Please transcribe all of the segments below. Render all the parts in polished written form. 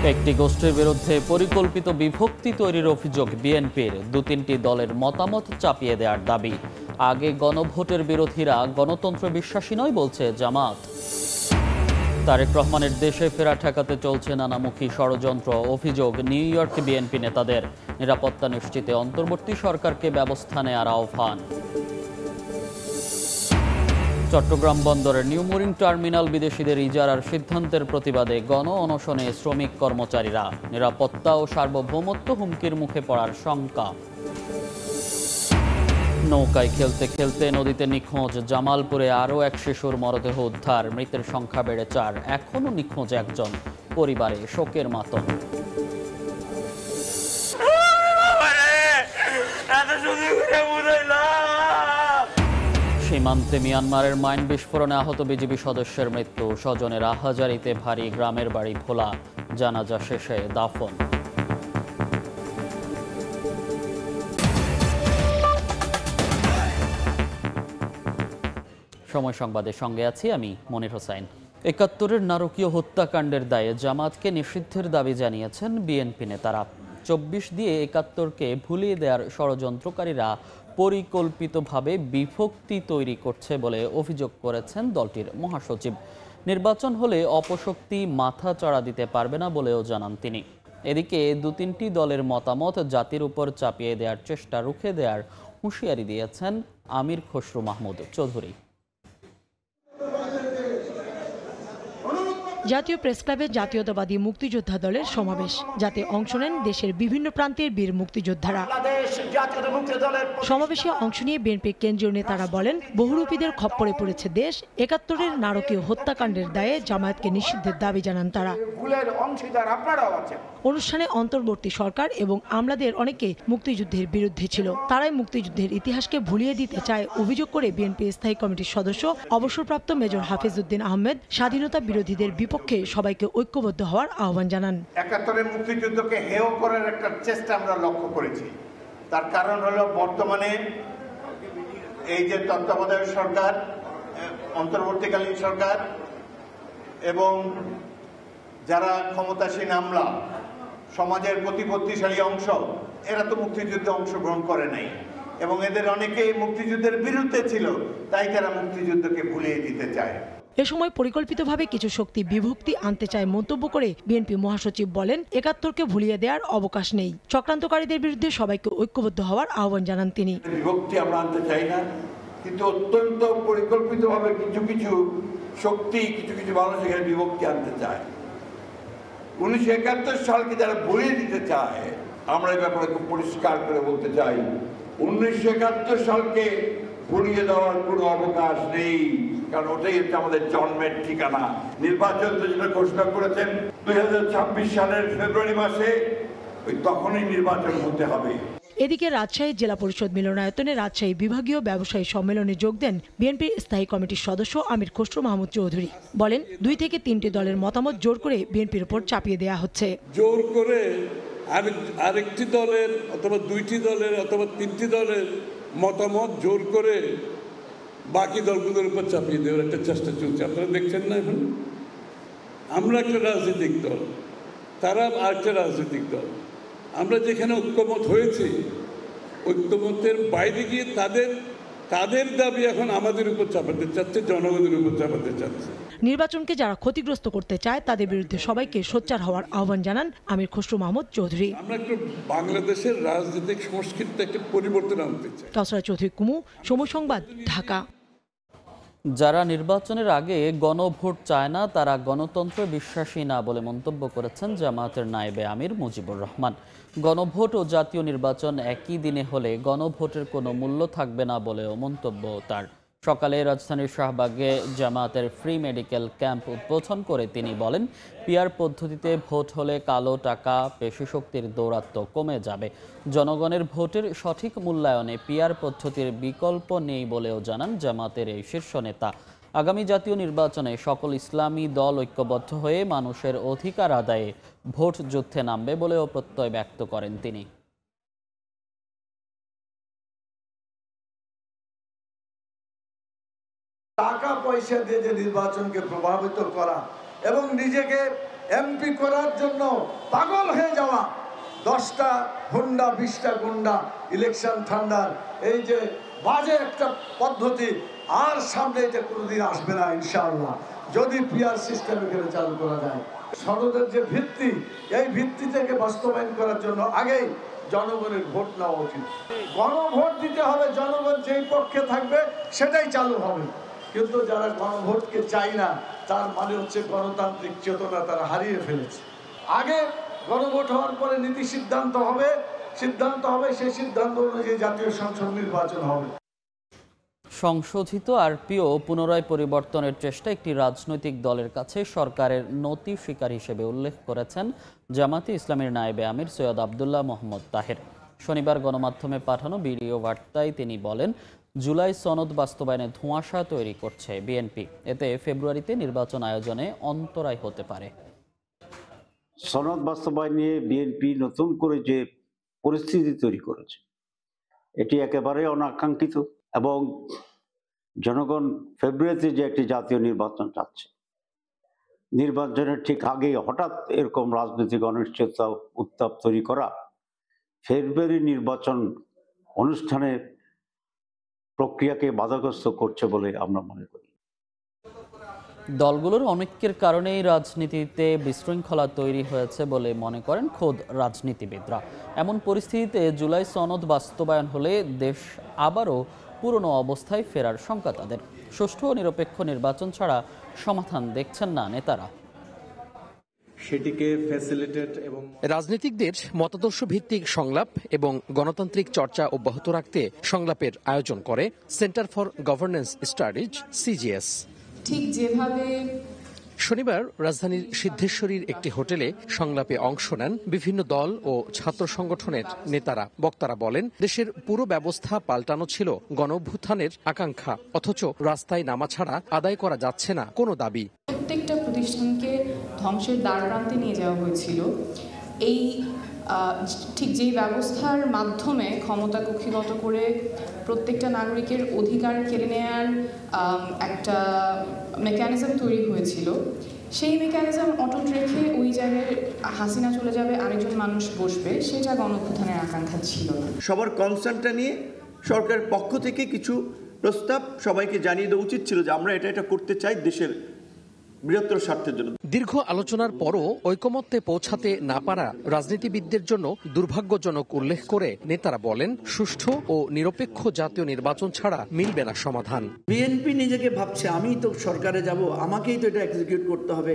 একটি গোষ্ঠীর বিরুদ্ধে পরিকল্পিত বিভক্তি তৈরির অভিযোগ বিএনপির। দু-তিনটি দলের মতামত চাপিয়ে দেওয়ার দাবি। আগে গণভোটের বিরোধীরা গণতন্ত্রে বিশ্বাসী নয় বলছে জামাত। তারেক রহমানের দেশে ফেরা ঠেকাতে চলছে নানামুখী ষড়যন্ত্র। অভিযোগ নিউ ইয়র্ক বিএনপি নেতাদের। নিরাপত্তা নিশ্চিতে অন্তর্বর্তী সরকারকে ব্যবস্থা নেওয়ার আহ্বান। চট্টগ্রাম বন্দরের নিউ মুরিং টার্মিনাল বিদেশিদের ইজারার সিদ্ধান্তের প্রতিবাদে গণ অনশনে শ্রমিক কর্মচারীরা। নিরাপত্তা ও সার্বভৌমত্ব হুমকির মুখে পড়ার শঙ্কা। নৌকায় খেলতে খেলতে নদীতে নিখোঁজ। জামালপুরে আরও এক শিশুর মরদেহ উদ্ধার। মৃতের সংখ্যা বেড়ে 4। এখনও নিখোঁজ একজন। পরিবারে শোকের মাতম। সীমান্তে মিয়ানমারের মাইন বিস্ফোরণে আহত বিজিবি সদস্যের মৃত্যু। স্বজনের আহাজারিতে ভারী। গ্রামের বাড়ি ভোলা। জানাজা শেষে দাফন। সময় সংবাদের সঙ্গে আছি আমি মনির হোসেন। ৭১-এর নারকীয় হত্যাকাণ্ডের দায়ে জামাতকে নিষিদ্ধের দাবি জানিয়েছেন বিএনপি নেতারা। ২৪ দিয়ে ৭১-কে ভুলিয়ে দেওয়ার ষড়যন্ত্রকারীরা পরিকল্পিতভাবে বিভক্তি তৈরি করছে বলে অভিযোগ করেছেন দলটির মহাসচিব। নির্বাচন হলে অপশক্তি মাথা চড়া দিতে পারবে না বলেও জানান তিনি। এদিকে দু-তিনটি দলের মতামত জাতির উপর চাপিয়ে দেওয়ার চেষ্টা রুখে দেওয়ার হুঁশিয়ারি দিয়েছেন আমির খসরু মাহমুদ চৌধুরী। জাতীয় প্রেসক্লাবে জাতীয়তাবাদী মুক্তিযোদ্ধা দলের সমাবেশ, যাতে অংশ নেন দেশের বিভিন্ন প্রান্তের বীর মুক্তিযোদ্ধারা। সমাবেশে অংশ নিয়ে বিএনপির কেন্দ্রীয় নেতারা বলেন, বহুরূপীদের খপ্পরে পড়েছে দেশ। ৭১-এর নারকীয় হত্যাকাণ্ডের দায়ে জামায়াতকে নিষিদ্ধের দাবি জানান তারা। অনুষ্ঠানে অন্তর্বর্তী সরকার এবং আমলাদের অনেকে মুক্তিযুদ্ধের বিরুদ্ধে ছিল। তারাই মুক্তিযুদ্ধের ইতিহাসকে ভুলিয়ে দিতে চায় অভিযোগ করে বিএনপি স্থায়ী কমিটির সদস্য অবসরপ্রাপ্ত মেজর হাফিজ উদ্দিন আহমেদ স্বাধীনতা বিরোধীদের বিপক্ষে সবাইকে ঐক্যবদ্ধ হওয়ার আহ্বান জানান। ৭১-এর মুক্তিযুদ্ধকে হেয় করার একটা চেষ্টা আমরা লক্ষ্য করেছি। তার কারণ হলো বর্তমানে এই যে তত্ত্বাবধায়ক সরকার, অন্তর্বর্তীকালীন সরকার এবং যারা ক্ষমতাসীন আমলা, সমাজের প্রতিপত্তিশালী অংশ, এরা তো মুক্তিযুদ্ধে অংশগ্রহণ করে নাই এবং এদের অনেকেই মুক্তিযুদ্ধের বিরুদ্ধে ছিল। তাই তারা মুক্তিযুদ্ধকে ভুলিয়ে দিতে চায়। এ সময় পরিকল্পিতভাবে কিছু শক্তি বিভক্তি আনতে চায় মন্তব্য করে বিএনপি মহাসচিব বলেন, ৭১-কে ভুলিয়ে দেওয়ার অবকাশ নেই। চক্রান্তকারীদের বিরুদ্ধে সবাইকে ঐক্যবদ্ধ হওয়ার আহ্বান জানান তিনি। বিভক্তি আমরা আনতে চাই না, কিন্তু অত্যন্ত পরিকল্পিতভাবে কিছু কিছু শক্তি, কিছু কিছু মানুষ এখানে বিভক্তি আনতে চায়। ১৯৭১ সালকে যারা ভুলিয়ে দিতে চায়, আমরা এই ব্যাপারে খুব পরিষ্কার করে বলতে চাই, ১৯৭১ সালকে ভুলিয়ে দেওয়ার কোনো অবকাশ নেই, কারণ ওটাই হচ্ছে আমাদের জন্মের ঠিকানা। নির্বাচন তো যেটা ঘোষণা করেছেন ২০২৬ সালের ফেব্রুয়ারি মাসে, ওই তখনই নির্বাচন হতে হবে। এদিকে রাজশাহী জেলা পরিষদ মিলনায়তনে রাজশাহী বিভাগীয় ব্যবসায়ী সম্মেলনে যোগ দেন বিএনপির স্থায়ী কমিটির সদস্য আমির খসরু মাহমুদ চৌধুরী। বলেন, ২ থেকে ৩টি দলের মতামত জোর করে বিএনপির উপর চাপিয়ে দেওয়া হচ্ছে। জোর করে আরেকটি দলের অথবা 2টি দলের অথবা 3টি দলের মতামত জোর করে বাকি দলগুলোর উপর চাপিয়ে দেওয়ার একটা চেষ্টা চলছে। আপনারা দেখছেন না? এখন আমরা একটা রাজনৈতিক দল, তারা আরেকটা রাজনৈতিক দল। আমরা যেখানে ঐক্যমত হয়েছি, ঐক্যমতের বাইরে গিয়ে তাদের দাবি এখন আমাদের উপর চাপাতে চাচ্ছে, জনগণের উপর চাপাতে চাচ্ছে। নির্বাচনকে যারা ক্ষতিগ্রস্ত করতে চায় তাদের বিরুদ্ধে সবাইকে সোচ্চার হওয়ার আহ্বান জানান আমির খসরু মাহমুদ চৌধুরী। আমরা একটু বাংলাদেশের রাজনৈতিক সংস্কৃতিতে একটা পরিবর্তন আনতে চাই। কাউসারা চৌধুরী কুমু, সময় সংবাদ, ঢাকা। যারা নির্বাচনের আগে গণভোট চায় না তারা গণতন্ত্রে বিশ্বাসী না বলে মন্তব্য করেছেন জামায়াতের নায়েবে আমির মুজিবুর রহমান। গণভোট ও জাতীয় নির্বাচন একই দিনে হলে গণভোটের কোনো মূল্য থাকবে না বলেও মন্তব্য তার। সকালে রাজধানীর শাহবাগে জামায়াতের ফ্রি মেডিকেল ক্যাম্প উদ্বোধন করে তিনি বলেন, পিআর পদ্ধতিতে ভোট হলে কালো টাকা, পেশি শক্তির দৌরাত্ম্য কমে যাবে। জনগণের ভোটের সঠিক মূল্যায়নে পিআর পদ্ধতির বিকল্প নেই বলেও জানান জামায়াতের এই শীর্ষ নেতা। আগামী জাতীয় নির্বাচনে সকল ইসলামী দল ঐক্যবদ্ধ হয়ে মানুষের অধিকার আদায়ে ভোট যুদ্ধে নামবে বলেও প্রত্যয় ব্যক্ত করেন তিনি। টাকা পয়সা দিয়ে যে নির্বাচনকে প্রভাবিত করা এবং নিজেকে এমপি করার জন্য পাগল হয়ে যাওয়া 10টা হুন্ডা 20টা গুন্ডা ইলেকশন ঠান্ডার এই যে বাজে একটা পদ্ধতি আর সামনে এটা কোনোদিন আসবে না ইনশাআল্লাহ, যদি পিআর সিস্টেম এখানে চালু করা যায়। সনদের যে ভিত্তি, এই ভিত্তি থেকে বাস্তবায়ন করার জন্য আগেই জনগণের ভোট নেওয়া উচিত। গণভোট দিতে হবে, জনগণ যেই পক্ষে থাকবে সেটাই চালু হবে। কিন্তু যারা গণভোটকে চায় না, তার মানে হচ্ছে গণতান্ত্রিক চেতনা তারা হারিয়ে ফেলেছে। আগে গণভোট হওয়ার পরে নীতি সিদ্ধান্ত হবে, সেই সিদ্ধান্ত অনুযায়ী জাতীয় সংসদ নির্বাচন হবে। সংশোধিত আরপিও পুনরায় পরিবর্তনের চেষ্টা একটি রাজনৈতিক দলের কাছে সরকারের নতি স্বীকার হিসেবে উল্লেখ করেছেন জামাতে ইসলামীর নায়েবে আমির সৈয়দ আবদুল্লাহ মোহাম্মদ তাহের। শনিবার গণমাধ্যমে পাঠানো ভিডিও বার্তায় তিনি বলেন, জুলাই সনদ বাস্তবায়নে ধোঁয়াশা তৈরি করছে বিএনপি, এতে ফেব্রুয়ারিতে নির্বাচন আয়োজনে অন্তরায় হতে পারে। সনদ বাস্তবায়ন নিয়ে বিএনপি নতুন করে যে পরিস্থিতি তৈরি করেছে, এটি একেবারে অনাকাঙ্ক্ষিত এবং জনগণ ফেব্রুয়ারিতে যে একটি জাতীয় নির্বাচন চাচ্ছে, নির্বাচনের ঠিক আগেই হঠাৎ এরকম রাজনৈতিক অনিশ্চয়তা উত্তাপ তৈরি করা ফেব্রুয়ারি নির্বাচন অনুষ্ঠানের প্রক্রিয়াকে বাধাগ্রস্ত করছে বলে আমরা মনে করি। দলগুলোর অনৈক্যের কারণেই রাজনীতিতে বিশৃঙ্খলা তৈরি হয়েছে বলে মনে করেন খোদ রাজনীতিবিদরা। এমন পরিস্থিতিতে জুলাই সনদ বাস্তবায়ন হলে দেশ আবারও পুরনো অবস্থায় ফেরার শঙ্কা তাদের। সুষ্ঠু ও নিরপেক্ষ নির্বাচন ছাড়া সমাধান দেখছেন না নেতারা। সেটিকে ফ্যাসিলিটেট এবং রাজনীতিকদের মতাদর্শ ভিত্তিক সংলাপ এবং গণতান্ত্রিক চর্চা অব্যাহত রাখতে সংলাপের আয়োজন করে centre for governance studies CGS. ঠিক যেভাবে শনিবার রাজধানীর সিদ্ধেশ্বরীর একটি হোটেলে সংলাপে অংশ নেন বিভিন্ন দল ও ছাত্র সংগঠনের নেতারা। বক্তারা বলেন, দেশের পুরো ব্যবস্থা পাল্টানো ছিল গণঅভ্যুত্থানের আকাঙ্ক্ষা, অথচ রাস্তায় নামা ছাড়া আদায় করা যাচ্ছে না কোনো দাবি। প্রত্যেকটা প্রতিষ্ঠানকে ধ্বংসের দ্বারপ্রান্তে নিয়ে যাওয়া হয়েছিল। এই ঠিক যেই ব্যবস্থার মাধ্যমে ক্ষমতা কক্ষিগত করে প্রত্যেকটা নাগরিকের অধিকার কেড়ে নেওয়ার একটা মেকানিজম তৈরি হয়েছিল, সেই মেকানিজম অটুট রেখে ওই জায়গায় হাসিনা চলে যাবে, আরেকজন মানুষ বসবে, সেটা গণঅভ্যুত্থানের আকাঙ্ক্ষা ছিল না। সবার কনসার্নটা নিয়ে সরকারের পক্ষ থেকে কিছু প্রস্তাব সবাইকে জানিয়ে দেওয়া উচিত ছিল যে আমরা এটা করতে চাই দেশের বৃহত্তর স্বার্থের জন্য। দীর্ঘ আলোচনার পরও ঐকমত্যে পৌঁছাতে না পারা রাজনীতিবিদদের জন্য দুর্ভাগ্যজনক উল্লেখ করে নেতারা বলেন, সুষ্ঠু ও নিরপেক্ষ জাতীয় নির্বাচন ছাড়া মিলবে না সমাধান। বিএনপি নিজেকে ভাবছে আমি তো সরকারে যাব, আমাকেই তো এটা এক্সিকিউট করতে হবে,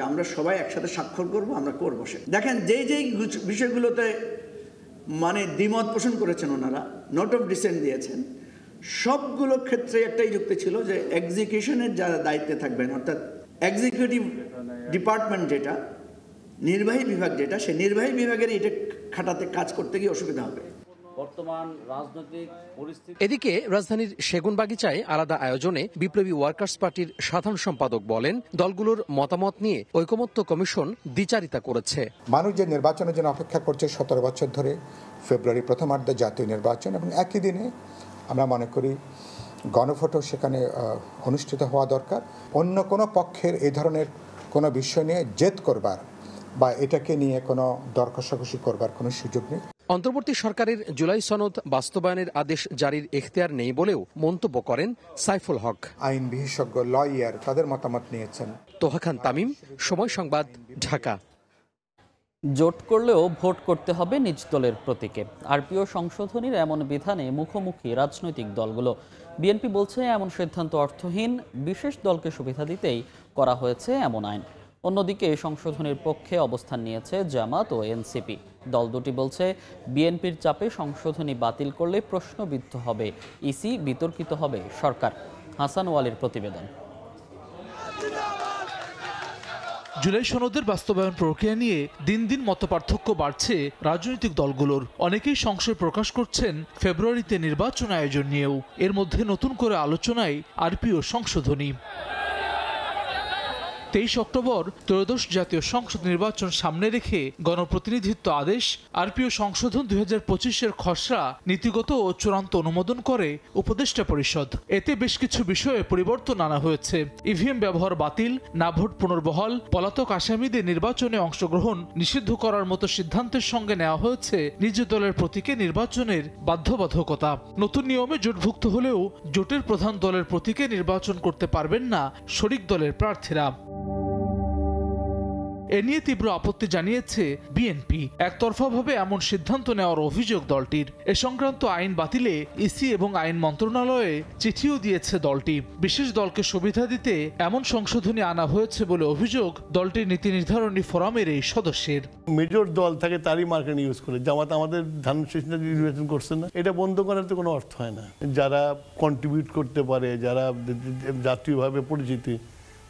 আমরা সবাই একসাথে স্বাক্ষর করব, আমরা করব। দেখেন যেই বিষয়গুলোতে মানে দ্বিমত পোষণ করেছেন ওনারা, নোট অফ ডিসেন্ট দিয়েছেন, সবগুলো ক্ষেত্রে একটাই যুক্তি ছিল যে এক্সিকিউশনের যারা দায়িত্বে থাকবেন, অর্থাৎ এক্সিকিউটিভ ডিপার্টমেন্ট যেটা, নির্বাহী বিভাগ যেটা, সেই নির্বাহী বিভাগের এটা খাটাতে কাজ করতে গিয়ে অসুবিধা হবে। বর্তমান রাজনৈতিক পরিস্থিতি। এদিকে রাজধানীর সেগুনবাগিচায় আলাদা আয়োজনে বিপ্লবী ওয়ার্কার্স পার্টির সাধারণ সম্পাদক বলেন, দলগুলোর মতামত নিয়ে ঐকমত্য কমিশন দ্বিচারিতা করেছে। মানুষ যে নির্বাচনের জন্য অপেক্ষা করছে 17 বছর ধরে, ফেব্রুয়ারি প্রথমার্ধে জাতীয় নির্বাচন, এবং একই দিনে আমরা মনে করি গণভোটও সেখানে অনুষ্ঠিত হওয়া দরকার। অন্য কোনো পক্ষের এই ধরনের কোনো বিষয় নিয়ে জেদ করবার বা এটাকে নিয়ে কোনো দর কষাকষি করবার কোনো সুযোগ নেই। অন্তর্বর্তী সরকারের জুলাই সনদ বাস্তবায়নের আদেশ জারির এখতিয়ার নেই বলেও মন্তব্য করেন সাইফুল হক। আইন বিশেষজ্ঞ, লয়ার তাদের মতামত নিয়েছেন। তোহা খান তামিম, সময় সংবাদ, ঢাকা। জোট করলেও ভোট করতে হবে নিজ দলের প্রতীকে। আরপিও সংশোধনীর এমন বিধানে মুখোমুখি রাজনৈতিক দলগুলো। বিএনপি বলছে এমন সিদ্ধান্ত অর্থহীন, বিশেষ দলকে সুবিধা দিতেই করা হয়েছে এমন আইন। অন্যদিকে সংশোধনীর পক্ষে অবস্থান নিয়েছে জামাত ও এনসিপি। দল দুটি বলছে বিএনপির চাপে সংশোধনী বাতিল করলে প্রশ্নবিদ্ধ হবে ইসি, বিতর্কিত হবে সরকার। হাসান ওয়ালির প্রতিবেদন। জুলাই সনদের বাস্তবায়ন প্রক্রিয়া নিয়ে দিন দিন মতপার্থক্য বাড়ছে রাজনৈতিক দলগুলোর। অনেকেই সংশয় প্রকাশ করছেন ফেব্রুয়ারিতে নির্বাচন আয়োজন নিয়েও। এর মধ্যে নতুন করে আলোচনায় আরপিও সংশোধনী। 23 অক্টোবর ত্রয়োদশ জাতীয় সংসদ নির্বাচন সামনে রেখে গণপ্রতিনিধিত্ব আদেশ আরপিও সংশোধন 2025-এর খসড়া নীতিগত ও চূড়ান্ত অনুমোদন করে উপদেষ্টা পরিষদ। এতে বেশ কিছু বিষয়ে পরিবর্তন আনা হয়েছে। ইভিএম ব্যবহার বাতিল, না ভোট পুনর্বহাল, পলাতক আসামিদের নির্বাচনে অংশগ্রহণ নিষিদ্ধ করার মতো সিদ্ধান্তের সঙ্গে নেওয়া হয়েছে নিজ দলের প্রতীকে নির্বাচনের বাধ্যবাধকতা। নতুন নিয়মে জোটভুক্ত হলেও জোটের প্রধান দলের প্রতীকে নির্বাচন করতে পারবেন না শরিক দলের প্রার্থীরা। এ নিয়ে তীব্র আপত্তি জানিয়েছে বিএনপি। একতরফাভাবে এমন সিদ্ধান্ত নেওয়ার অভিযোগ দলটির। এ সংক্রান্ত আইন বাতিলে ইসি এবং আইন মন্ত্রণালয়ে চিঠিও দিয়েছে দলটি। বিশেষ দলকে সুবিধা দিতে এমন সংশোধনী আনা হয়েছে বলে অভিযোগ দলটির নীতি নির্ধারণী ফোরামের এই সদস্যের। মেজর দল থাকে তারই মার্কেট ইউজ করে। জামাত আমাদের ধান নির্বাচন করছে না, এটা বন্ধ করার তো কোনো অর্থ হয় না। যারা কন্ট্রিবিউট করতে পারে, যারা জাতীয়ভাবে পরিচিতি,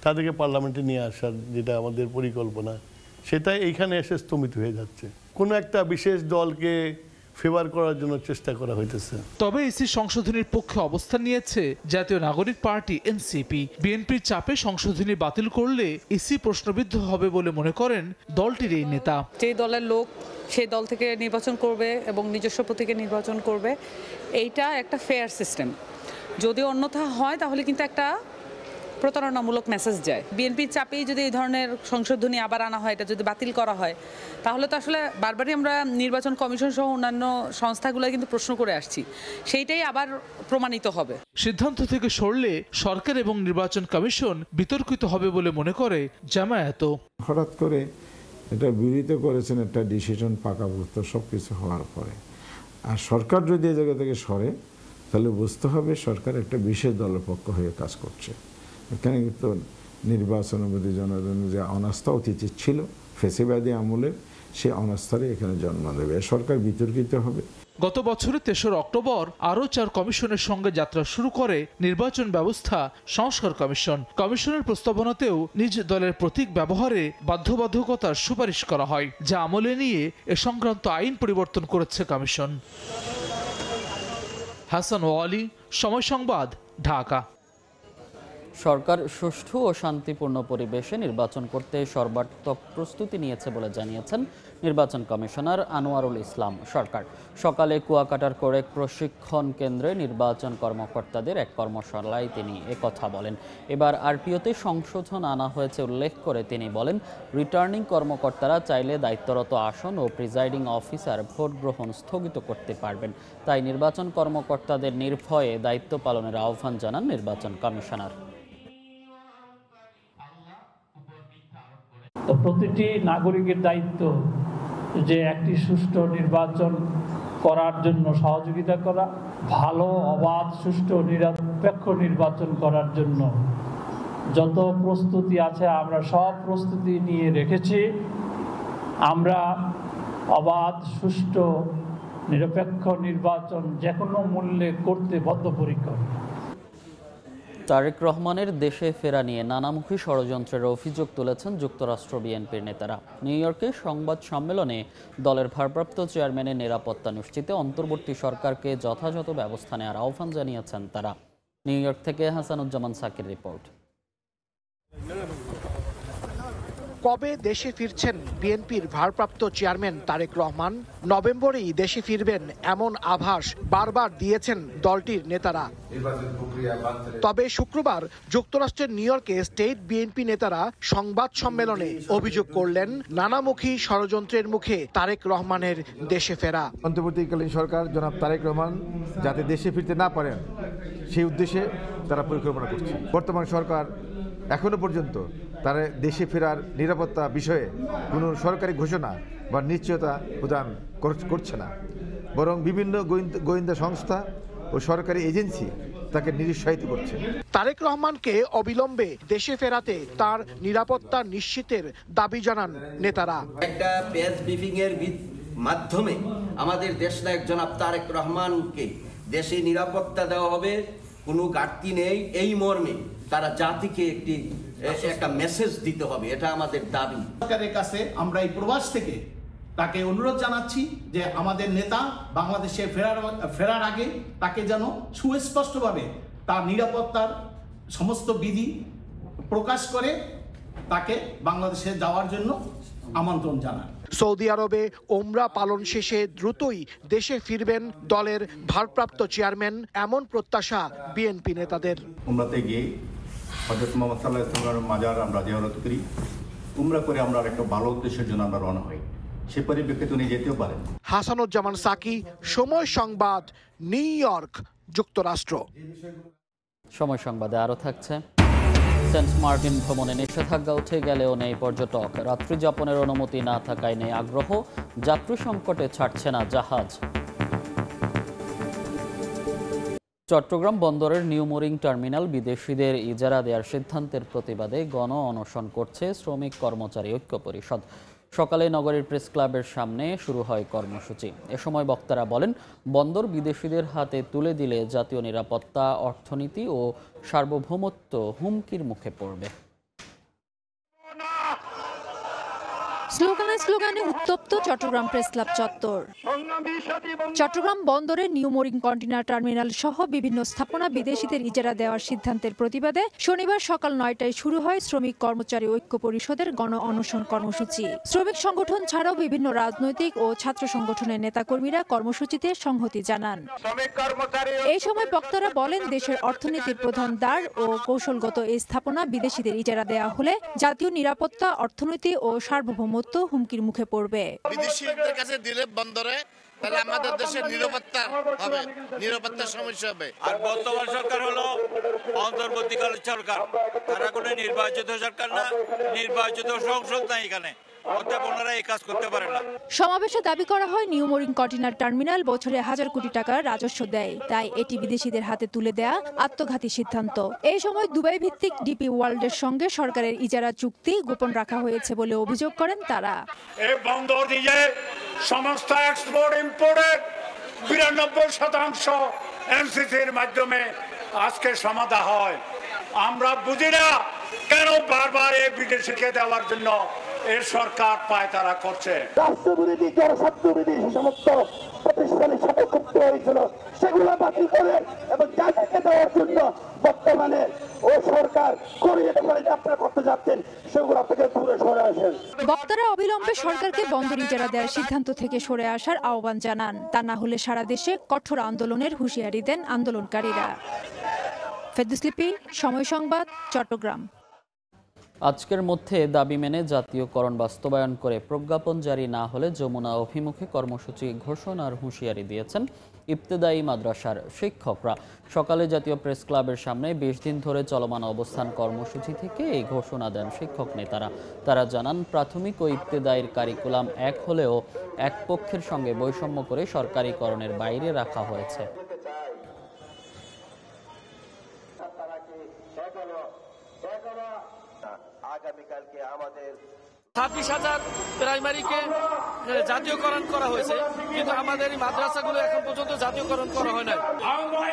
তাদেরকে পার্লামেন্টে নিয়ে আসার যেটা আমাদের পরিকল্পনা, সেটা এইখানে এসে স্থগিত হয়ে যাচ্ছে। কোনো একটা বিশেষ দলকে ফেভার করার জন্য চেষ্টা করা হইতেছে। তবে ইসি সংশোধনীর পক্ষে অবস্থান নিয়েছে জাতীয় নাগরিক পার্টি এনসিপি। বিএনপির চাপে সংশোধনী বাতিল করলে ইসি প্রশ্নবিদ্ধ হবে বলে মনে করেন দলটির এই নেতা। যে দলের লোক সেই দল থেকে নির্বাচন করবে এবং নিজস্ব প্রতীকে নির্বাচন করবে, এইটা একটা ফেয়ার সিস্টেম। যদি অন্যথা হয় তাহলে কিন্তু একটা প্রতারণামূলক মেসেজ যায়। বিএনপির চাপেই যদি এই ধরনের সংশোধনী আবার আনা হয়, এটা যদি বাতিল করা হয়, তাহলে তো আসলে বারবারই আমরা নির্বাচন কমিশন সহ অন্যান্য সংস্থাগুলো কিন্তু প্রশ্ন করে আসছি, সেইটাই আবার প্রমাণিত হবে। সিদ্ধান্ত থেকে সরলে সরকার এবং নির্বাচন কমিশন বিতর্কিত হবে বলে মনে করে জামায়াত। হঠাৎ করে এটা বিরোধিতা করেছেন একটা ডিসিশন পাকাপোক্ত সবকিছু হওয়ার পরে। আর সরকার যদি এই জায়গা থেকে সরে, তাহলে বুঝতে হবে সরকার একটা বিশেষ দলের পক্ষ হয়ে কাজ করছে। এখানে কিন্তু নির্বাচনের প্রতি জনগণের যে অনাস্থা অতীতে ছিল ফেসিবাদী আমলের, সে অনাস্থারই এখানে জন্ম দেবে। সরকার বিতর্কিত হবে। গত বছরের 3 অক্টোবর আরও 4 কমিশনের সঙ্গে যাত্রা শুরু করে নির্বাচন ব্যবস্থা সংস্কার কমিশন। কমিশনের প্রস্তাবনাতেও নিজ দলের প্রতীক ব্যবহারে বাধ্যবাধকতার সুপারিশ করা হয়, যা আমলে নিয়ে এ সংক্রান্ত আইন পরিবর্তন করেছে কমিশন। হাসান ওয়ালি, সময় সংবাদ, ঢাকা। সরকার সুষ্ঠু ও শান্তিপূর্ণ পরিবেশে নির্বাচন করতে সর্বাত্মক প্রস্তুতি নিয়েছে বলে জানিয়েছেন নির্বাচন কমিশনার আনোয়ারুল ইসলাম সরকার। সকালে কুয়াকাটার কোরেক প্রশিক্ষণ কেন্দ্রে নির্বাচন কর্মকর্তাদের এক কর্মশালায় তিনি একথা বলেন। এবার আরপিওতে সংশোধন আনা হয়েছে উল্লেখ করে তিনি বলেন, রিটার্নিং কর্মকর্তারা চাইলে দায়িত্বরত আসন ও প্রিজাইডিং অফিসার ভোট গ্রহণ স্থগিত করতে পারবেন। তাই নির্বাচন কর্মকর্তাদের নির্ভয়ে দায়িত্ব পালনের আহ্বান জানান নির্বাচন কমিশনার। তো প্রতিটি নাগরিকের দায়িত্ব যে একটি সুষ্ঠু নির্বাচন করার জন্য সহযোগিতা করা, ভালো, অবাধ, সুষ্ঠু, নিরপেক্ষ নির্বাচন করার জন্য যত প্রস্তুতি আছে আমরা সব প্রস্তুতি নিয়ে রেখেছি। আমরা অবাধ, সুষ্ঠু, নিরপেক্ষ নির্বাচন যে কোনো মূল্যে করতে বদ্ধপরিকর। তারেক রহমানের দেশে ফেরা নিয়ে নানামুখী ষড়যন্ত্রের অভিযোগ তুলেছেন যুক্তরাষ্ট্র বিএনপির নেতারা। নিউ ইয়র্কে সংবাদ সম্মেলনে দলের ভারপ্রাপ্ত চেয়ারম্যানের নিরাপত্তা নিশ্চিতে অন্তর্বর্তী সরকারকে যথাযথ ব্যবস্থা নেওয়ার আহ্বান জানিয়েছেন তারা। নিউ ইয়র্ক থেকে হাসানুজ্জামান সাকির রিপোর্ট। কবে দেশে ফিরছেন বিএনপির ভারপ্রাপ্ত চেয়ারম্যান তারেক রহমান? নভেম্বরেই দেশে ফিরবেন এমন আভাস বারবার দিয়েছেন দলটির নেতারা। তবে শুক্রবার যুক্তরাষ্ট্রের নিউ ইয়র্কে স্টেট বিএনপি নেতারা সংবাদ সম্মেলনে অভিযোগ করলেন নানামুখী ষড়যন্ত্রের মুখে তারেক রহমানের দেশে ফেরা। অন্তর্বর্তীকালীন সরকার জনাব তারেক রহমান যাতে দেশে ফিরতে না পারেন সেই উদ্দেশ্যে তারা পরিকল্পনা করছে। বর্তমান সরকার এখনো পর্যন্ত তারা দেশে ফেরার নিরাপত্তা বিষয়ে কোনো সরকারি ঘোষণা বা নিশ্চয়তা প্রদান করছে না, বরং বিভিন্ন গোয়েন্দা সংস্থা ও সরকারি এজেন্সি তাকে নিরুৎসাহিত করছে। তারেক রহমানকে অবিলম্বে দেশে ফেরাতে তার নিরাপত্তা নিশ্চিতের দাবি জানান নেতারা। একটা প্রেস ব্রিফিং এর মাধ্যমে আমাদের দেশনায়ক জনাব তারেক রহমানকে দেশে নিরাপত্তা দেওয়া হবে, কোনো ঘাটতি নেই, এই মর্মে তারা জাতিকে একটা মেসেজ দিতে হবে, এটা আমাদের দাবি। সরকারের কাছে আমরা এই প্রবাস থেকে তাকে অনুরোধ জানাচ্ছি যে আমাদের নেতা বাংলাদেশে ফেরার আগে তাকে যেন সুস্পষ্টভাবে তার নিরাপত্তার সমস্ত বিধি প্রকাশ করে তাকে বাংলাদেশে যাওয়ার জন্য আমন্ত্রণ জানান। সৌদি আরবে ওমরা পালন শেষে দ্রুতই দেশে ফিরবেন দলের ভারপ্রাপ্ত চেয়ারম্যান, এমন প্রত্যাশা বিএনপি নেতাদের। উমরাতে গিয়ে হযরত মুহাম্মদ সাল্লাল্লাহু আলাইহি ওয়াসাল্লামের মাজার আমরা জিয়ারত করি, উমরা করে আমরা একটা ভালো উদ্দেশ্যের জন্য আমরা রওনা হই, সে পরিপ্রেক্ষিতে উনি যেতেও পারেন। হাসানুজ্জামান সাকি, সময় সংবাদ, নিউ ইয়র্ক, যুক্তরাষ্ট্র। সময় সংবাদে আরও থাকছে। সেন্ট মার্টিন ভ্রমণে নিষেধাজ্ঞা উঠে গেলেও নেই পর্যটক, রাত্রি যাপনের অনুমতি না থাকায় নেই আগ্রহ, যাত্রী সংকটে ছাড়ছে না জাহাজ। চট্টগ্রাম বন্দরের নিউ মোরিং টার্মিনাল বিদেশিদের ইজারা দেওয়ার সিদ্ধান্তের প্রতিবাদে গণ অনশন করছে শ্রমিক কর্মচারী ঐক্য পরিষদ। সকালে নগরীর প্রেস ক্লাবের সামনে শুরু হয় কর্মসূচি। এ সময় বক্তারা বলেন, বন্দর বিদেশিদের হাতে তুলে দিলে জাতীয় নিরাপত্তা, অর্থনীতি ও সার্বভৌমত্ব হুমকির মুখে পড়বে। স্লোগানে স্লোগানে উত্তপ্ত চট্টগ্রাম প্রেস ক্লাব চত্বর। চট্টগ্রাম বন্দরের নিউ মোরিং কন্টেইনার টার্মিনাল সহ বিভিন্ন স্থাপনা বিদেশিদের ইজারা দেওয়ার সিদ্ধান্তের প্রতিবাদে শনিবার সকাল ৯টায় শুরু হয় শ্রমিক কর্মচারী ঐক্য পরিষদের গণ অনশন কর্মসূচি। শ্রমিক সংগঠন ছাড়াও বিভিন্ন রাজনৈতিক ও ছাত্র সংগঠনের নেতাকর্মীরা কর্মসূচিতে সংহতি জানান। এই সময় বক্তারা বলেন, দেশের অর্থনীতির প্রধান দ্বার ও কৌশলগত এই স্থাপনা বিদেশিদের ইজারা দেওয়া হলে জাতীয় নিরাপত্তা, অর্থনীতি ও সার্বভৌমত্ব হুমকির মুখে পড়বে। বিদেশিদের কাছে দিলে বন্দরে, তাহলে আমাদের দেশের নিরাপত্তা হবে, নিরাপত্তার সমস্যা হবে। আর বর্তমান সরকার হলো অন্তর্বর্তীকালীন সরকার, তারা কোনো নির্বাচিত সরকার না, নির্বাচিত সংসদ নাই এখানে, ওনারা এই কাজ করতে পারে না। সমাবেশে দাবি করা হয়, নিউ মোরিং কন্টেইনার টার্মিনাল বছরে 1000 কোটি টাকার রাজস্ব দেয়, তাই এটি বিদেশিদের হাতে তুলে দেয়া আত্মঘাতী সিদ্ধান্ত। এই সময় দুবাই ভিত্তিক ডিপি ওয়ার্ল্ডের সঙ্গে সরকারের ইজারা চুক্তি গোপন রাখা হয়েছে বলে অভিযোগ করেন তারা। এই বন্দর দিয়ে সমস্ত এক্সপোর্ট ইম্পোর্টের 92% এমসিসির মাধ্যমে আজকে সমাধা হয়। আমরা বুঝি না কেন বারবার এই বিদেশিকে দেওয়ার জন্য এই সরকার পায়তারা করছে। রাষ্ট্রবিরোধী জনস্বার্থবিরোধী সমস্ত প্রতিষ্ঠানের সাথে যুক্ত হয়েছিল, সেগুলো বাতিল করে এবং জাতিকে দেওয়ার জন্য বর্তমানে ও সরকার করে যেতে পারে আপনারা করতে যাচ্ছেন, সেগুলো থেকে দূরে সরে আসেন। বক্তারা অবিলম্বে সরকারকে বন্দর ইজারা দেওয়ার সিদ্ধান্ত থেকে সরে আসার আহ্বান জানান, তা না হলে সারা দেশে কঠোর আন্দোলনের হুঁশিয়ারি দেন আন্দোলনকারীরা। ফেরদৌস লিপি, সময় সংবাদ, চট্টগ্রাম। আজকের মধ্যে দাবি মেনে জাতীয়করণ বাস্তবায়ন করে প্রজ্ঞাপন জারি না হলে যমুনা অভিমুখে কর্মসূচি ঘোষণার হুঁশিয়ারি দিয়েছেন ইবতেদায়ী মাদ্রাসার শিক্ষকরা। সকালে জাতীয় প্রেস ক্লাবের সামনে 20 দিন ধরে চলমান অবস্থান কর্মসূচি থেকে এই ঘোষণা দেন শিক্ষক নেতারা। তারা জানান, প্রাথমিক ও ইবতেদায়ীর কারিকুলাম এক হলেও এক পক্ষের সঙ্গে বৈষম্য করে সরকারিকরণের বাইরে রাখা হয়েছে। আগামীকালকে আমাদের 26,000 প্রাইমারিকে জাতীয়করণ করা হয়েছে, কিন্তু আমাদের এই মাদ্রাসাগুলো এখন পর্যন্ত জাতীয়করণ করা হয় না। আমরা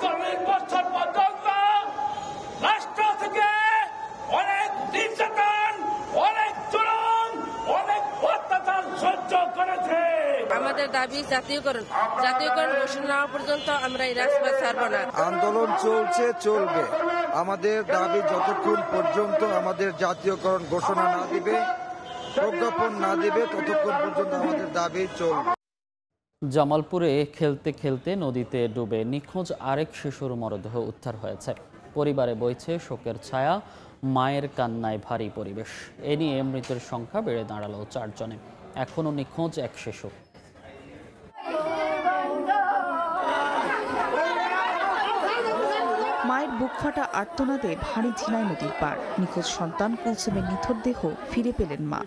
41 বছর পর্যন্ত রাষ্ট্র থেকে অনেক নির্যাতন, অনেক জুলুম, অনেক অত্যাচার সহ্য করেছে। আমাদের দাবি জাতীয়করণ ঘোষণা না হওয়া পর্যন্ত আমরা এই রাস্তা ছাড়ব না। আন্দোলন চলছে, চলবে। আমাদের দাবি যতক্ষণ পর্যন্ত আমাদের জাতীয়করণ ঘোষণা না দিবে, প্রজ্ঞাপন না দিবে, ততক্ষণ পর্যন্ত আমাদের দাবি চলবে। জামালপুরে খেলতে খেলতে নদীতে ডুবে নিখোঁজ আরেক শিশুর মরদেহ উদ্ধার হয়েছে। পরিবারে বইছে শোকের ছায়া, মায়ের কান্নায় ভারী পরিবেশ। এ নিয়ে মৃতের সংখ্যা বেড়ে দাঁড়ালো 4 জনে। এখনও নিখোঁজ এক শিশু। মায়ের বুক ফাটা আর্তনাদে ভারী ঝিনাই নদীর পার। নিখোঁজ সন্তান কুলসুমের নিথর দেহ ফিরে পেলেন মা।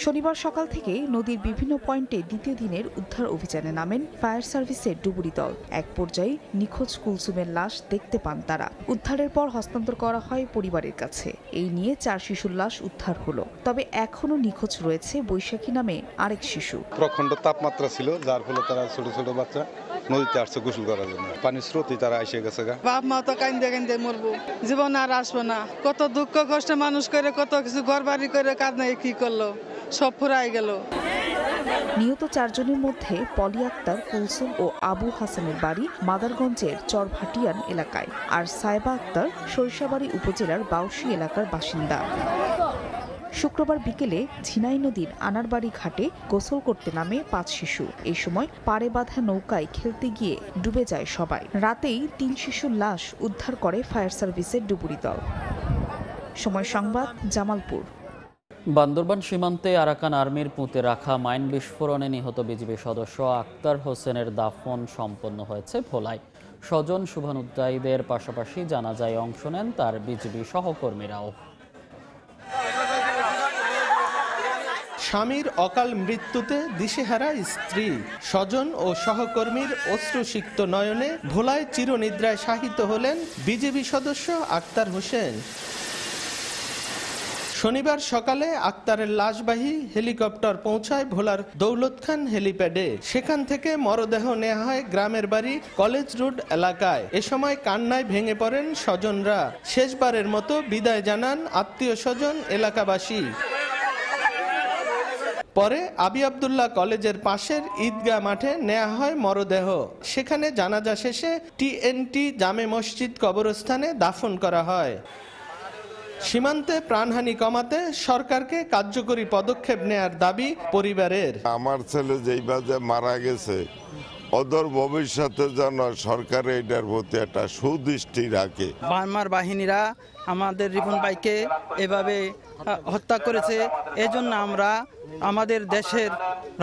শনিবার সকাল থেকে নদীর বিভিন্ন পয়েন্টে দ্বিতীয় দিনের উদ্ধার অভিযানে নামেন ফায়ার সার্ভিসের ডুবুরি দল। এক পর্যায়ে নিখোঁজ কুলসুমের লাশ দেখতে পান তারা। উদ্ধারের পর হস্তান্তর করা হয় পরিবারের কাছে। এই নিয়ে 4 শিশুর লাশ উদ্ধার হলো। তবে এখনো নিখোঁজ রয়েছে বৈশাখী নামে আরেক শিশু। প্রখণ্ড তাপমাত্রা ছিল, যার ফলে তারা ছোট ছোট বাচ্চা নদীতে আসছে গোসল করার জন্য। পানির স্রোতে তারা এসে গেছে। বাপ মা তো কান্দে কান্দে মরবো, জীবন আর আসবো না। কত দুঃখ কষ্টে মানুষ করে, কত কিছু ঘর বাড়ি করে কাজ নাই, কি করলো সব ফুরাই গেল। নিহত 4 জনের মধ্যে পলি আক্তার, কুলসুম ও আবু হাসানের বাড়ি মাদারগঞ্জের চরভাটিয়ান এলাকায়, আর সাইবা আক্তার সরিষাবাড়ী উপজেলার বাউশী এলাকার বাসিন্দা। শুক্রবার বিকেলে ঝিনাই নদীর আনারবাড়ি ঘাটে গোসল করতে নামে 5 শিশু। এই সময় পাড়ে বাঁধা নৌকায় খেলতে গিয়ে ডুবে যায় সবাই। রাতেই 3 শিশুর লাশ উদ্ধার করে ফায়ার সার্ভিসের ডুবুরি দল। সময় সংবাদ, জামালপুর। বান্দরবান সীমান্তে আরাকান আর্মির পুঁতে রাখা মাইন বিস্ফোরণে নিহত বিজিবি সদস্য আক্তার হোসেনের দাফন সম্পন্ন হয়েছে ভোলায়। স্বজন শুভানুধ্যায়ীদের পাশাপাশি জানাজায় অংশ নেন তার বিজিবি সহকর্মীরাও। স্বামীর অকাল মৃত্যুতে দিশেহারা স্ত্রী, স্বজন ও সহকর্মীর অশ্রুসিক্ত নয়নে ভোলায় চিরনিদ্রায় শায়িত হলেন বিজিবি সদস্য আক্তার হোসেন। শনিবার সকালে আক্তারের লাশবাহী হেলিকপ্টার পৌঁছায় ভোলার দৌলত খান হেলিপ্যাডে। সেখান থেকে মরদেহ নেওয়া হয় গ্রামের বাড়ি কলেজ রোড এলাকায়। এ সময় কান্নায় ভেঙে পড়েন স্বজনরা। শেষবারের মতো বিদায় জানান আত্মীয় স্বজন, এলাকাবাসী। পরে আবি আবদুল্লাহ কলেজের পাশের ঈদগাহ মাঠে নেওয়া হয় মরদেহ। সেখানে জানাজা শেষে TNT জামে মসজিদ কবরস্থানে দাফন করা হয়। সীমান্তে প্রাণহানি কমাতে সরকারকে কার্যকরী পদক্ষেপ নেয়ার দাবি পরিবারের। আমার ছেলে যেইভাবে মারা গেছে, অদূর ভবিষ্যতে যেন সরকার এটার প্রতি একটা সুদৃষ্টি রাখে। বার্মার বাহিনীরা আমাদের রিপন ভাইকে এভাবে হত্যা করেছে। এজন্য আমরা আমাদের দেশের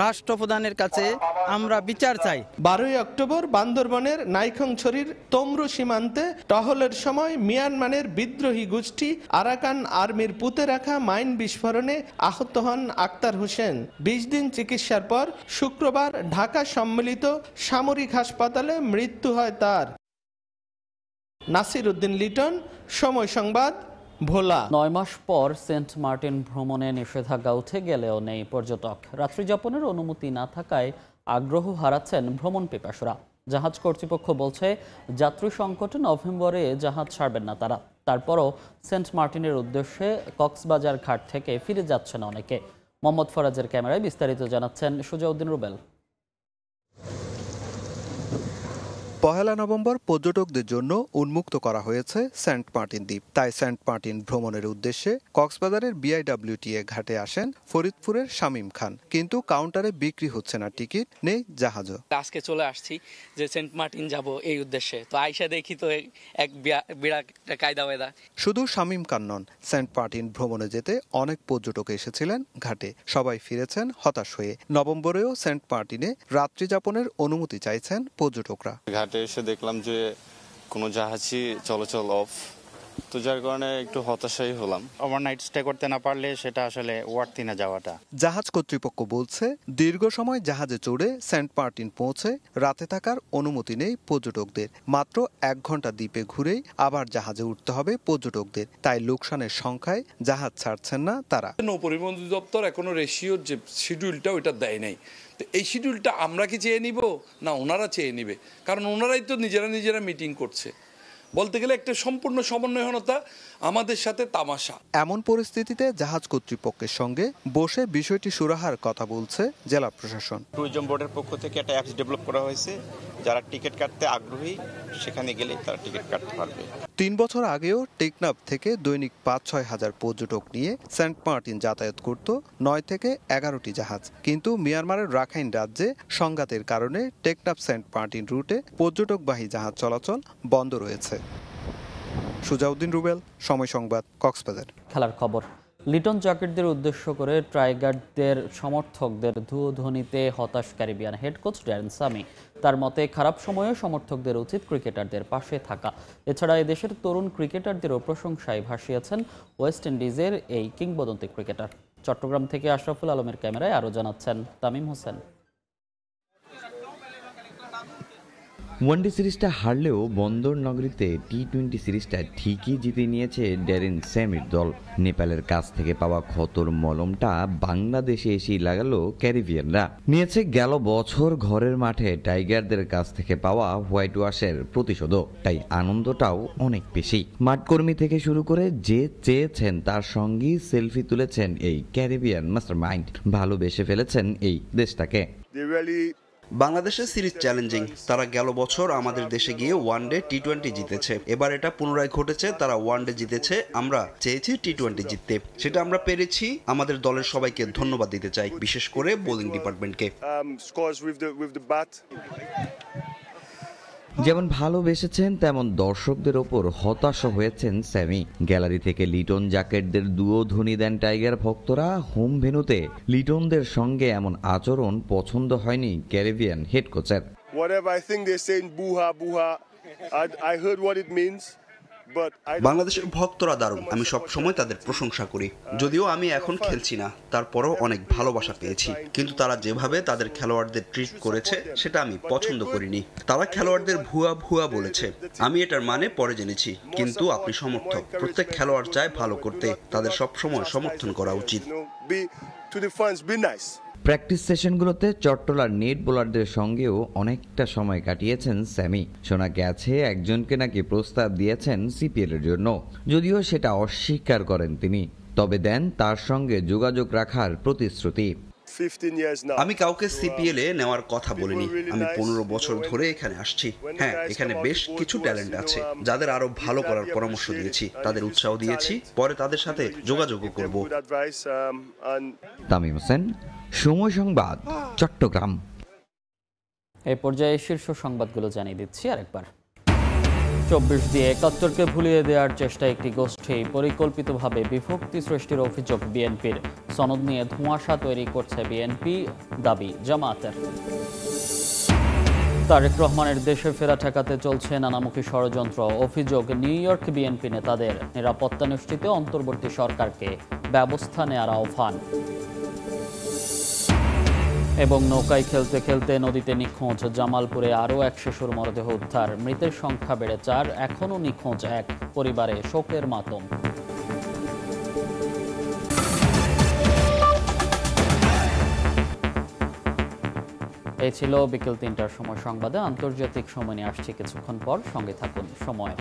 রাষ্ট্রপ্রধানের কাছে আমরা বিচার চাই। 12 অক্টোবর বান্দরবনের নাইখংছড়ির তমরু সীমান্তে টহলের সময় মিয়ানমারের বিদ্রোহী গোষ্ঠী আরাকান আর্মির পুঁতে রাখা মাইন বিস্ফোরণে আহত হন আক্তার হোসেন। 20 দিন চিকিৎসার পর শুক্রবার ঢাকা সম্মিলিত সামরিক হাসপাতালে মৃত্যু হয় তার। নাসির উদ্দিন লিটন, সময় সংবাদ, ভোলা। 9 মাস পর সেন্ট মার্টিন ভ্রমণে নিষেধাজ্ঞা উঠে গেলেও নেই পর্যটক। রাত্রিযাপনের অনুমতি না থাকায় আগ্রহ হারাচ্ছেন ভ্রমণ পিপাসুরা। জাহাজ কর্তৃপক্ষ বলছে যাত্রী সংকটে নভেম্বরে জাহাজ ছাড়বেন না তারা। তারপরও সেন্ট মার্টিনের উদ্দেশ্যে কক্সবাজার ঘাট থেকে ফিরে যাচ্ছেন অনেকে। মোহাম্মদ ফরাজের ক্যামেরায় বিস্তারিত জানাচ্ছেন সুজাউদ্দিন রুবেল। 1 নভেম্বর পর্যটকদের জন্য উন্মুক্ত করা হয়েছে সেন্ট মার্টিন দ্বীপ। তাই সেন্ট মার্টিন ভ্রমণের উদ্দেশ্যে কক্সবাজারের BIWTA ঘাটে আসেন ফরিদপুরের শামীম খান। কিন্তু কাউন্টারে বিক্রি হচ্ছে না টিকিট, নেই জাহাজও। আজকে চলে আসছি যে সেন্ট মার্টিন যাব এই উদ্দেশ্যে, তো আইসা দেখি তো এক বিরাট কায়দা ওয়েদা। শুধু শামীম খান নন, সেন্ট মার্টিন ভ্রমণে যেতে অনেক পর্যটক এসেছিলেন ঘাটে। সবাই ফিরেছেন হতাশ হয়ে। নভেম্বরেও সেন্ট মার্টিনে রাত্রিযাপনের অনুমতি চাইছেন পর্যটকরা। ঘাটে এসে দেখলাম যে কোনো জাহাজই চলাচল অফ, তো যার কারণে একটু হতাশাই হলাম। ওভারনাইট স্টে করতে না পারলে সেটা আসলে ওয়ার্থি না যাওয়াটা। জাহাজ কর্তৃপক্ষ বলছে দীর্ঘ সময় জাহাজে চড়ে সেন্ট মার্টিন পৌঁছে রাতে থাকার অনুমতি নেই পর্যটকদের। মাত্র 1 ঘন্টা দ্বীপে ঘুরেই আবার জাহাজে উঠতে হবে পর্যটকদের। তাই লোকসানের সংখ্যায় জাহাজ ছাড়ছেন না তারা। নৌ পরিবহন দপ্তর এখনো রেশিওর যে শিডিউলটা ওইটা দেয় নাই। তো এই শিডিউলটা আমরা কি চেয়ে নিব না ওনারা চেয়ে নিবে? কারণ ওনারাই তো নিজেরা মিটিং করছে। বলতে গেলে একটা সম্পূর্ণ সমন্বয়হীনতা, আমাদের সাথে তামাশা। এমন পরিস্থিতিতে জাহাজ কর্তৃপক্ষের সঙ্গে বসে বিষয়টি সুরাহার কথা বলছে জেলা প্রশাসন। ট্যুরিজম বোর্ডের পক্ষ থেকে একটা অ্যাপস ডেভেলপ করা হয়েছে, যারা টিকিট কাটতে আগ্রহী সেখানে গেলে তারা টিকিট কাটতে পারবে। 3 বছর আগেও টেকনাফ থেকে দৈনিক 5-6 হাজার পর্যটক নিয়ে সেন্ট মার্টিন যাতায়াত করত 9 থেকে 11টি জাহাজ। কিন্তু মিয়ানমারের রাখাইন রাজ্যে সংঘাতের কারণে টেকনাফ সেন্ট মার্টিন রুটে পর্যটকবাহী জাহাজ চলাচল বন্ধ রয়েছে। সুজাউদ্দিন রুবেল, সময় সংবাদ, কক্সবাজার। খেলার খবর। লিটন জাকেটদের উদ্দেশ্য করে ট্রাইগার্ডদের সমর্থকদের ধুয়োধ্বনিতে হতাশ Caribbean head coach Darren Sami. তার মতে খারাপ সময়ে সমর্থকদের উচিত ক্রিকেটারদের পাশে থাকা। এছাড়া এদেশের তরুণ ক্রিকেটারদেরও প্রশংসায় ভাসিয়েছেন ওয়েস্ট ইন্ডিজের এই কিংবদন্তি ক্রিকেটার। চট্টগ্রাম থেকে আশরাফুল আলমের ক্যামেরায় আরও জানাচ্ছেন তামিম হোসেন। ওয়ানডে সিরিজটা হারলেও বন্দর নগরীতে টি-20 সিরিজটা ঠিকই জিতে নিয়েছে ড্যারেন স্যামির দল। নেপালের কাছ থেকে পাওয়া ক্ষতর মলমটা বাংলাদেশে এসেই লাগালো ক্যারিবিয়ানরা। নিয়েছে গেল বছর ঘরের মাঠে টাইগারদের কাছ থেকে পাওয়া হোয়াইট ওয়াশের প্রতিশোধও, তাই আনন্দটাও অনেক বেশি। মাঠকর্মী থেকে শুরু করে যে চেয়েছেন তার সঙ্গেই সেলফি তুলেছেন এই ক্যারিবিয়ান মাস্টারমাইন্ড। ভালোবেসে ফেলেছেন এই দেশটাকে। বাংলাদেশের সিরিজ চ্যালেঞ্জিং। তারা গেল বছর আমাদের দেশে গিয়ে ওয়ানডে টি-20 জিতেছে, এবার এটা পুনরায় ঘটেছে, তারা ওয়ানডে জিতেছে। আমরা চেয়েছি টি-20 জিততে, সেটা আমরা পেরেছি। আমাদের দলের সবাইকে ধন্যবাদ দিতে চাই, বিশেষ করে বোলিং ডিপার্টমেন্টকে। যেমন ভালোবেসেছেন তেমন দর্শকদের ওপর হতাশ হয়েছেন স্যামি। গ্যালারি থেকে লিটন জাকেটদের দুয়োধ্বনি দেন টাইগার ভক্তরা। হোম ভেন্যুতে লিটনদের সঙ্গে এমন আচরণ পছন্দ হয়নি ক্যারিবিয়ান হেড কোচের। বাংলাদেশের ভক্তরা দারুণ, আমি সব সময় তাদের প্রশংসা করি। যদিও আমি এখন খেলছি না, তারপরও অনেক ভালোবাসা পেয়েছি। কিন্তু তারা যেভাবে তাদের খেলোয়াড়দের ট্রিট করেছে সেটা আমি পছন্দ করিনি। তারা খেলোয়াড়দের ভুয়া ভুয়া বলেছে, আমি এটার মানে পরে জেনেছি। কিন্তু আপনি সমর্থক, প্রত্যেক খেলোয়াড় চায় ভালো করতে, তাদের সব সময় সমর্থন করা উচিত। প্র্যাকটিস সেশনগুলোতে চট্টলার নেট বোলারদের সঙ্গেও অনেকটা সময় কাটিয়েছেন স্যামি। শোনা গেছে একজনকে নাকি প্রস্তাব দিয়েছেন সিপিএল এর জন্য, যদিও সেটা অস্বীকার করেন তিনি, তবে দেন তার সঙ্গে যোগাযোগ রাখার প্রতিশ্রুতি। আমি কাউকে সিপিএল এ নেওয়ার কথা বলিনি। আমি 15 বছর ধরে এখানে আসছি। হ্যাঁ, এখানে বেশ কিছু ট্যালেন্ট আছে যাদের আরো ভালো করার পরামর্শ দিয়েছি, তাদের উৎসাহ দিয়েছি, পরে তাদের সাথে যোগাযোগও করব। তামিম হোসেন, সময় সংবাদ, চট্টগ্রাম। এই পর্যায়ে শীর্ষ সংবাদগুলো জানিয়ে দিচ্ছি আরেকবার। 24 দিয়ে 71কে ভুলিয়ে দেওয়ার চেষ্টা একটি গোষ্ঠী পরিকল্পিতভাবে বিভক্তি সৃষ্টির অভিযোগ বিএনপির। সনদ নিয়ে ধোঁয়াশা তৈরি করছে বিএনপি, দাবি জামায়াতের। তারেক রহমানের দেশে ফেরা ঠেকাতে চলছে নানামুখী ষড়যন্ত্র, অভিযোগ নিউ ইয়র্ক বিএনপি নেতাদের। নিরাপত্তা নিশ্চিতে অন্তর্বর্তী সরকারকে ব্যবস্থা নেওয়ার আহ্বান। এবং নৌকায় খেলতে খেলতে নদীতে নিখোঁজ, জামালপুরে আরও এক শিশুর মরদেহ উদ্ধার। মৃতের সংখ্যা বেড়ে 4, এখনও নিখোঁজ এক, পরিবারে শোকের মাতম। এই ছিল বিকেল 3টার সময় সংবাদে। আন্তর্জাতিক সময় নিয়ে আসছি কিছুক্ষণ পর, সঙ্গে থাকুন সময়ের।